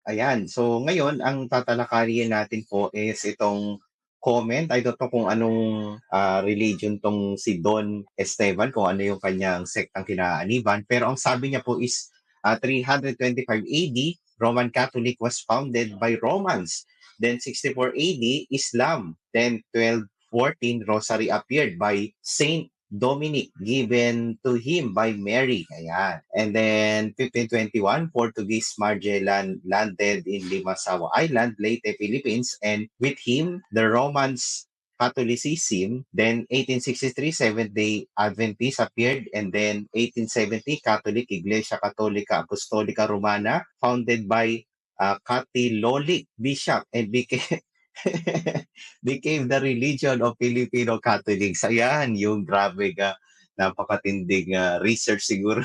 Ayan. So ngayon ang tatalakayin natin po is itong comment. I don't know kung anong religion tong si Don Esteban, kung ano yung kanyang sektang kinaaniban. Pero ang sabi niya po is 325 AD, Roman Catholic was founded by Romans. Then 64 AD, Islam. Then 1214, Rosary appeared by Saint Dominic given to him by Mary. Ayan. And then 1521, Portuguese Magellan landed in Limasawa Island, Leyte, Philippines, and with him, the Romans Catholicism. Then 1863, Seventh-day Adventists appeared, and then 1870, Catholic Iglesia Católica Apostolica Romana, founded by Catholic Bishop and became became the religion of Filipino Catholics. Ayan, yung grabe ka, napakatinding research siguro.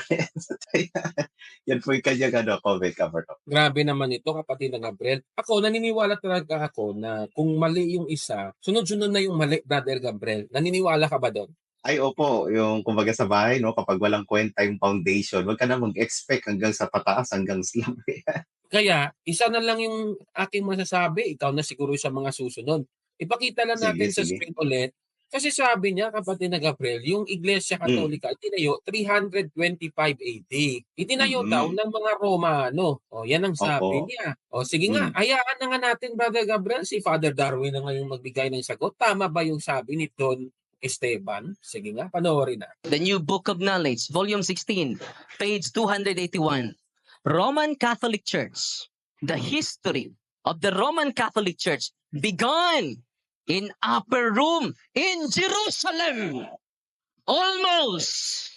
Ayan, yan po yung kanyang comment cover to. Grabe naman ito, kapatid na Gabriel. Ako, naniniwala talaga ako na kung mali yung isa, sunod-sunod na yung mali, Brother Gabriel. Naniniwala ka ba doon? Ay, opo, yung kumbaga sa bahay, no, kapag walang kwenta yung foundation, wag ka na mag-expect hanggang sa pataas, hanggang slum. Kaya, isa na lang yung aking masasabi, ikaw na siguro sa mga susunod. Ipakita lang Sige, natin sa sige. screen ulit. Kasi sabi niya, kapatid na Gabriel, yung Iglesia Mm. Katolika itinayo 325 AD. Itinayo daw Mm-mm. ng mga Romano. O, yan ang sabi Opo. niya. O, sige nga, Mm. hayaan na nga natin, Brother Gabriel, si Father Darwin na ngayong magbigay ng sagot. Tama ba yung sabi ni Don Esteban? Sige nga, panoorin na. The New Book of Knowledge, Volume 16, page 281. Roman Catholic Church. The history of the Roman Catholic Church began in upper room in Jerusalem. Almost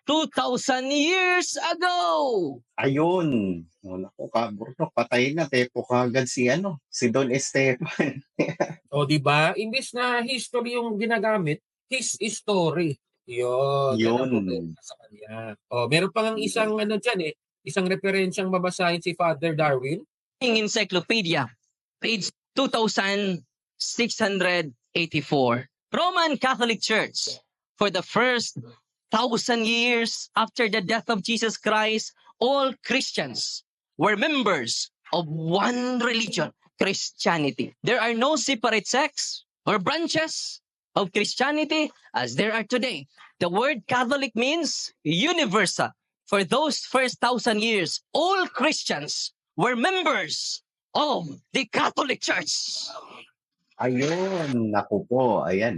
2,000 years ago. Ayun. Oh, naku, Bruno, patay na. Tepo kagad si Don Esteban. O, di ba? Imbis na history yung ginagamit, his story. Yun, yan ang Yun. problema sa kanya. O, meron pang isang dyan isang referensyang babasahin si Father Darwin. Encyclopedia, page 2,684. Roman Catholic Church, for the first 1,000 years after the death of Jesus Christ, all Christians were members of one religion, Christianity. There are no separate sects or branches of Christianity as there are today. The word Catholic means universal. For those first 1,000 years, all Christians were members of the Catholic Church. Ayun, naku po. Ayan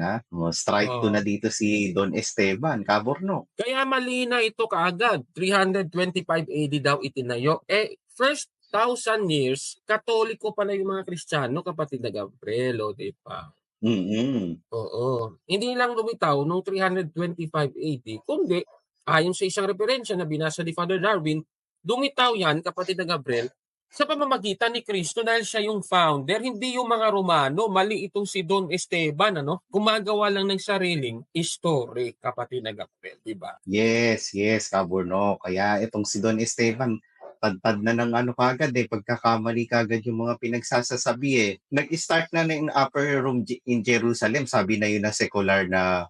strike to na dito si Don Esteban, Kaborno. Kaya mali na ito kaagad. 325 AD daw itinayo. First 1,000 years, Katoliko pala yung mga Kristiyano, kapatid na Gabriel, di ba? Mm-hmm. Oo. Hindi lang lumitaw noong 325 AD, kundi ayon sa isang referensya na binasa ni Father Darwin, lumitaw yan, kapatid na Gabriel, sa pamamagitan ni Kristo dahil siya yung founder, hindi yung mga Romano. Mali itong si Don Esteban, gumagawa lang ng sariling history, kapatid na Gabriel, di ba? Yes, Kaborno. Kaya itong si Don Esteban, tad-tad na ng kagad pagkakamali kagad yung mga pinagsasasabi Nag-start na yung upper room in Jerusalem, sabi na yun na secular na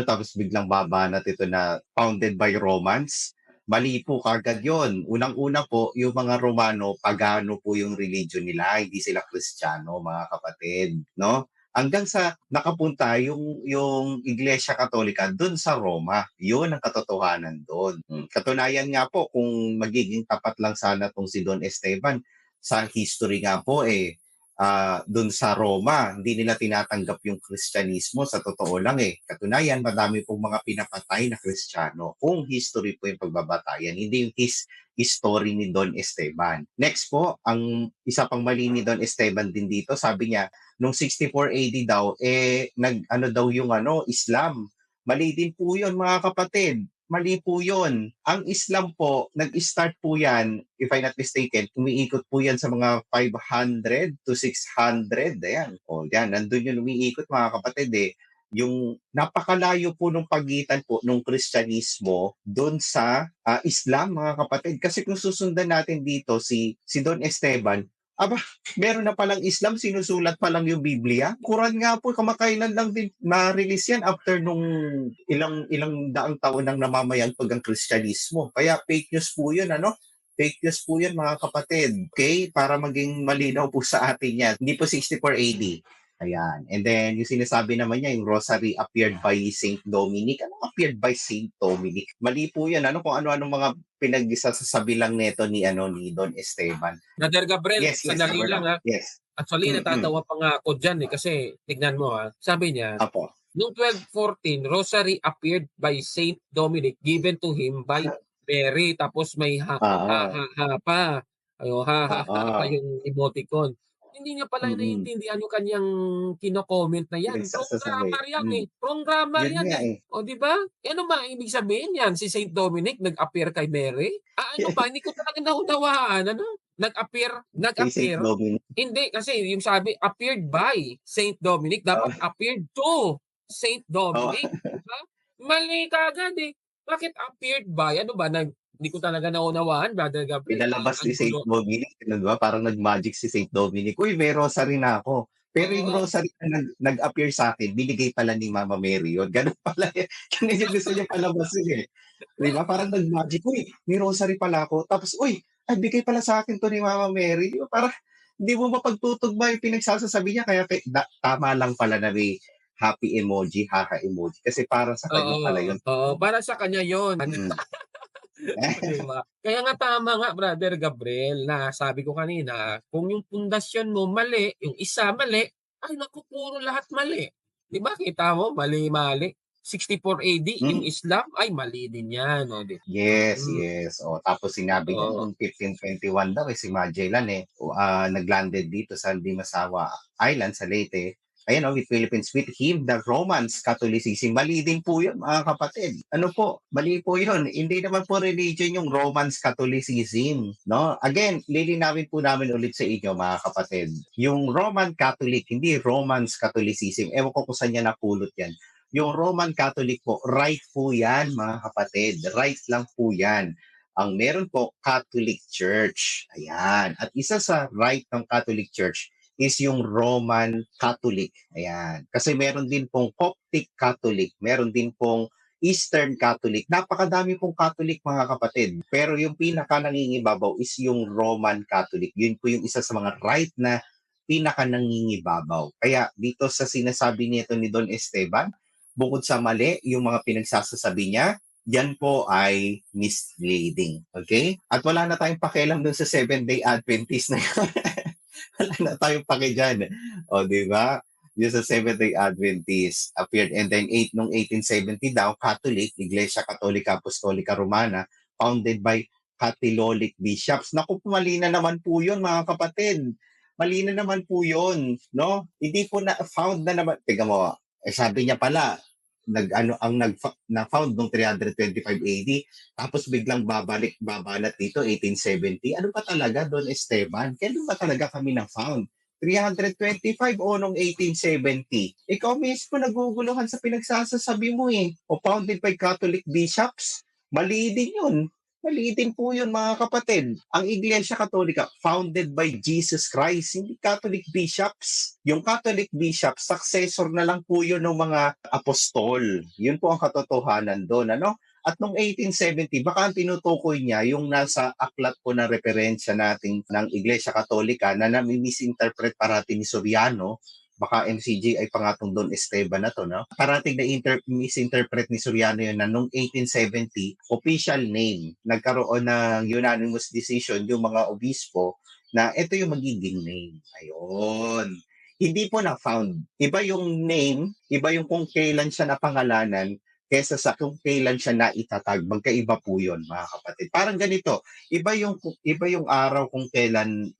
tapos biglang babanat ito na founded by Romans. Mali po kagad yon. Unang-una po, yung mga Romano, pagano po yung religion nila, hindi sila Kristiyano, mga kapatid, no? Hanggang sa nakapunta yung Iglesia Katolika doon sa Roma. Yun ang katotohanan doon. Katunayan nga po, kung magiging tapat lang sana tong si Don Esteban, sa history nga po doon sa Roma, hindi nila tinatanggap yung Kristyanismo, sa totoo lang Katunayan, madami pong mga pinapatay na Kristiyano. Kung history po yung pagbabatayan, hindi yung history ni Don Esteban. Next po, ang isa pang mali ni Don Esteban din dito, sabi niya, nung 64 AD daw, daw yung Islam. Mali din po yun, mga kapatid. Mali po yun. Ang Islam po, nag-start po yan, if I'm not mistaken, umiikot po yan sa mga 500 to 600. Ayan. O, yan. Nandun yung umiikot, mga kapatid Yung napakalayo po nung pagitan po nung Kristyanismo doon sa Islam, mga kapatid. Kasi kung susundan natin dito si Don Esteban, meron na palang Islam, sinusulat pa lang yung Biblia. Quran nga po, kamakailan lang din na-release yan after nung ilang daang taon nang namamayagpag ang Kristyanismo. Kaya fake news po yun, Fake news po yan mga kapatid. Okay? Para maging malinaw po sa atin yan. Hindi po 64 AD. Ayan. And then, yung sinasabi naman niya, yung rosary appeared by Saint Dominic. Ano appeared by Saint Dominic? Mali po yan. Ano kung ano-ano mga pinagsasabi lang neto ni Don Esteban. Brother Gabriel, Yes, sandali lang ha. Yes. Actually, natatawa pa nga ako dyan kasi tignan mo ha. Sabi niya, Apo. noong 1214, rosary appeared by Saint Dominic given to him by Mary. Tapos may ha pa. Ayo, ha pa yung emoticon. Hindi niya pala naiintindihan yung kanyang kino-comment na yan. Wrong grammar yan eh. Wrong grammar yan eh. O di ba? Ano ba ibig sabihin yan? Si Saint Dominic nag-appear kay Mary? Ano ba? Hindi ko talaga naunawaan. Ano? Nag-appear? Saint Dominic. Hindi, kasi yung sabi, appeared by Saint Dominic, dapat appeared to Saint Dominic. Diba? Mali ka agad eh. Bakit appeared by? Ano ba? Hindi ko talaga naunawaan, Brother Gabriel. Pinalabas ni Saint Dominic, diba? Parang nag-magic si Saint Dominic. Uy, may rosary na ako. Pero yung rosary na nag-appear sa akin, binigay pala ni Mama Mary yun. Ganun pala yun. Ganun yung gusto niya palabasin eh. Diba? Parang nag-magic. Uy, may rosary pala ako. Tapos, uy, ay, bigay pala sa akin to ni Mama Mary. Diba? Parang hindi mo mapagtutugma yung pinagsasasabi niya. Kaya tama lang pala na may happy emoji, haha emoji. Kasi para sa kanya pala yun. Oo, para sa kanya yun. Diba? Kaya nga tama nga, Brother Gabriel, na sabi ko kanina, kung yung pundasyon mo mali, yung isa mali, ay naku, puro lahat mali. Diba? Kita mo, mali-mali. 64 AD, yung Islam, ay mali din yan. O, Yes. O, tapos sinabi niya, noong 1521 daw, si Magellan naglanded dito sa Dimasawa Island, sa Leyte. Ayan with Philippines, with him, the Romans Catholicism. Mali din po yun, mga kapatid. Ano po? Mali po yun. Hindi naman po religion yung Romans Catholicism. No? Again, lilinawin po namin ulit sa inyo, mga kapatid. Yung Roman Catholic, hindi Romans Catholicism. Ewan ko kung saan niya napulot yan. Yung Roman Catholic po, right po yan, mga kapatid. Right lang po yan. Ang meron po, Catholic Church. Ayan. At isa sa right ng Catholic Church is yung Roman Catholic. Ayan. Kasi meron din pong Coptic Catholic, meron din pong Eastern Catholic. Napakadami pong Catholic, mga kapatid. Pero yung pinaka nangingibabaw is yung Roman Catholic. Yun po yung isa sa mga right na pinaka nangingibabaw. Kaya dito sa sinasabi nito ni Don Esteban, bukod sa mali, yung mga pinagsasasabi niya, yan po ay misleading. Okay? At wala na tayong pakialam dun sa Seventh-day Adventist na yun. Wala na tayong pake dyan. O, di ba? Yung sa Seventh-day Adventist appeared. And then, noong 1870 daw, Catholic, Iglesia Katolika Apostolica Romana, founded by Catholic bishops. Naku, mali na naman po yun, mga kapatid. Mali na naman po yun. No? Hindi po na-found na naman. Tiga mo, sabi niya pala, na-found noong 325 AD, tapos biglang babalat dito, 1870. Ano ba talaga, Don Esteban? Kailan ba talaga kami na-found? 325 o noong 1870? Ikaw mismo naguguluhan sa pinagsasasabi mo eh. O founded by Catholic bishops? Mali din yun. Mali din po yun, mga kapatid. Ang Iglesia Katolika, founded by Jesus Christ, hindi Catholic bishops. Yung Catholic bishops, successor na lang po yun ng mga apostol. Yun po ang katotohanan doon. Ano? At noong 1870, baka ang tinutukoy niya yung nasa aklat po na referensya natin ng Iglesia Katolika na nami-misinterpret parati ni Soriano. Baka MCG ay pangatong Don Esteban na to, no? Parating na misinterpret ni Soriano yun na noong 1870, official name, nagkaroon ng unanimous decision yung mga obispo na ito yung magiging name. Ayun. Hindi po na-found. Iba yung name, iba yung kung kailan siya napangalanan, kesa sa kung kailan siya naitatag. Magkaiba po yun, mga kapatid. Parang ganito, iba yung araw kung kailan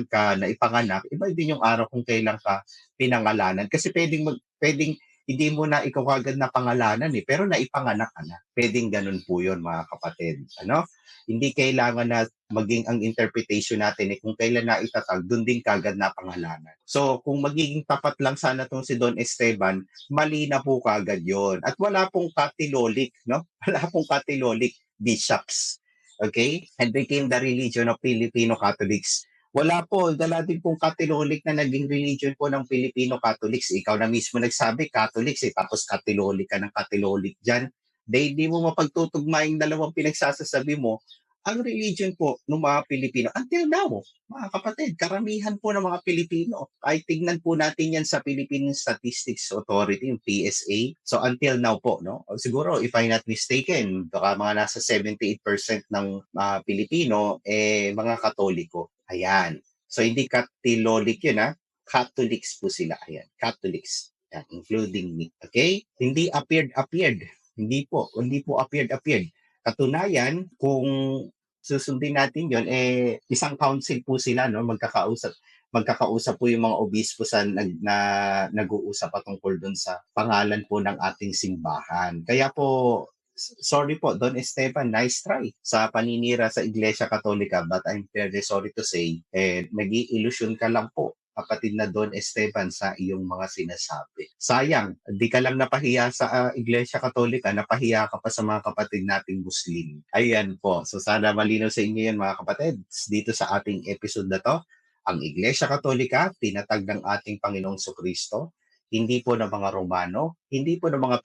ka naipanganak, iba din yung araw kung kailan ka pinangalanan. Kasi pwedeng hindi mo na ikaw agad na pangalanan pero naipanganak ka na. Pwedeng ganun po yun, mga kapatid. Ano? Hindi kailangan na maging ang interpretation natin kung kailan na itatag, doon din kagad na pangalanan. So, kung magiging tapat lang sana tong si Don Esteban, mali na po kagad yon. At wala pong Catholic, no? Wala pong Catholic bishops. Okay? And became the religion of Filipino Catholics. Wala po, dala din pong Catholic na naging religion po ng Filipino Catholics. Ikaw na mismo nagsabi, Catholics tapos Catholic ka ng Catholic dyan. Hindi mo mapagtutugma yung dalawang pinagsasasabi mo. ang religion po ng mga Pilipino, until now, mga kapatid, karamihan po ng mga Pilipino, ay tignan po natin yan sa Philippine Statistics Authority, yung PSA. So until now po, no? O siguro, if I'm not mistaken, baka mga nasa 78% ng Pilipino, mga Katoliko. Ayan. So hindi Catholic yun, ha? Catholics po sila. Ayan, Catholics. Yan, including me. Okay? Hindi appeared. Hindi po appeared. Katunayan, kung susundin natin yon, isang council po sila, no, magkakausap po yung mga obispo nag-uusap patungkol doon sa pangalan po ng ating simbahan. Kaya po, sorry po, Don Esteban, nice try sa paninira sa Iglesia Katolika, but I'm very sorry to say, nag-i-illusion ka lang po, kapatid na Don Esteban, sa iyong mga sinasabi. Sayang, di ka lang napahiya sa Iglesia Katolika, napahiya ka pa sa mga kapatid nating Muslim. Ayan po. So sana malinaw sa inyo yan, mga kapatid. Dito sa ating episode na to, ang Iglesia Katolika, tinatag ng ating Panginoong Kristo, hindi po ng mga Romano, hindi po ng mga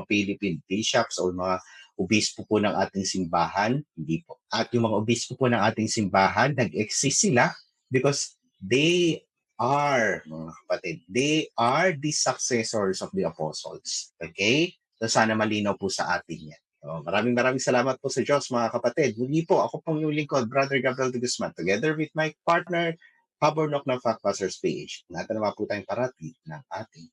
Philippine bishops o mga obispo po ng ating simbahan, hindi po. At yung mga obispo po ng ating simbahan, nag-exist sila because they mga kapatid, they are the successors of the apostles. Okay? So sana malinaw po sa atin yan. So, maraming salamat po sa Diyos, mga kapatid. Muli po, ako pong yung lingkod, Brother Gabriel de Guzman, together with my partner, Habornok ng Factbusters page. Natin naman po tayong parati ng ating